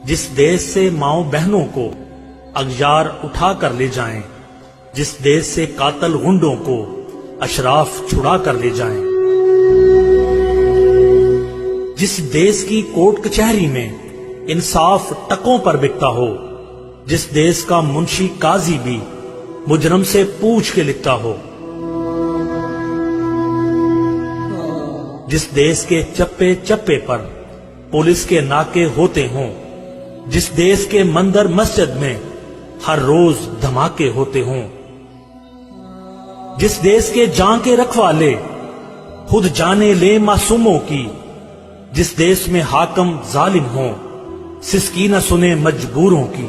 جس دیش سے ماؤں بہنوں کو اغیار اٹھا کر لے جائیں، جس دیش سے قاتل غنڈوں کو اشراف چھڑا کر لے جائیں، جس دیش کی کورٹ کچہری میں انصاف ٹکوں پر بکتا ہو، جس دیش کا منشی قاضی بھی مجرم سے پوچھ کے لکھتا ہو، جس دیش کے چپے چپے پر پولیس کے ناکے ہوتے ہوں، جس دیش کے مندر مسجد میں ہر روز دھماکے ہوتے ہوں، جس دیش کے جان کے رکھوالے خود جانے لے معصوموں کی، جس دیش میں حاکم ظالم ہوں سسکی نہ سنے مجبوروں کی،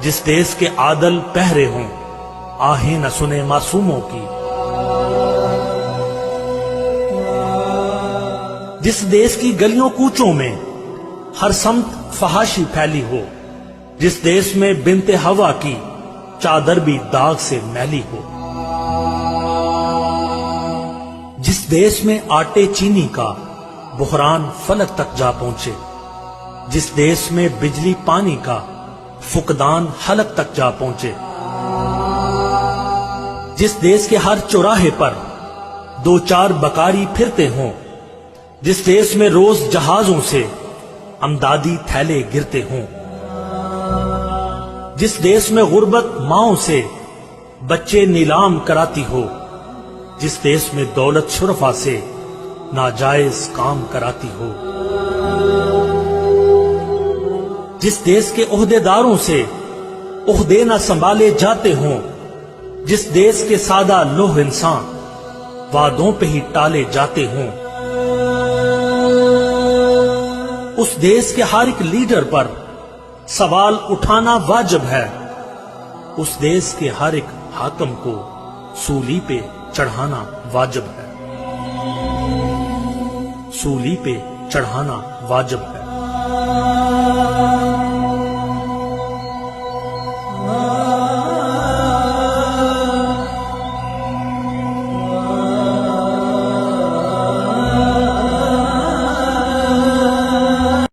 جس دیش کے عادل پہرے ہوں آہیں نہ سنے معصوموں کی، جس دیش کی گلیوں کوچوں میں ہر سمت فحاشی پھیلی ہو، جس دیش میں بنت ہوا کی چادر بھی داغ سے میلی ہو، جس دیش میں آٹے چینی کا بحران فلک تک جا پہنچے، جس دیش میں بجلی پانی کا فقدان حلق تک جا پہنچے، جس دیش کے ہر چوراہے پر دو چار بکاری پھرتے ہوں، جس دیش میں روز جہازوں سے امدادی تھیلے گرتے ہوں، جس دیش میں غربت ماؤں سے بچے نیلام کراتی ہو، جس دیش میں دولت شرفا سے ناجائز کام کراتی ہو، جس دیش کے عہدیداروں سے عہدے نہ سنبھالے جاتے ہوں، جس دیش کے سادہ لوہ انسان وعدوں پہ ہی ٹالے جاتے ہوں، اس دیش کے ہر ایک لیڈر پر سوال اٹھانا واجب ہے، اس دیش کے ہر ایک حاکم کو سولی پہ چڑھانا واجب ہے، سولی پہ چڑھانا واجب ہے۔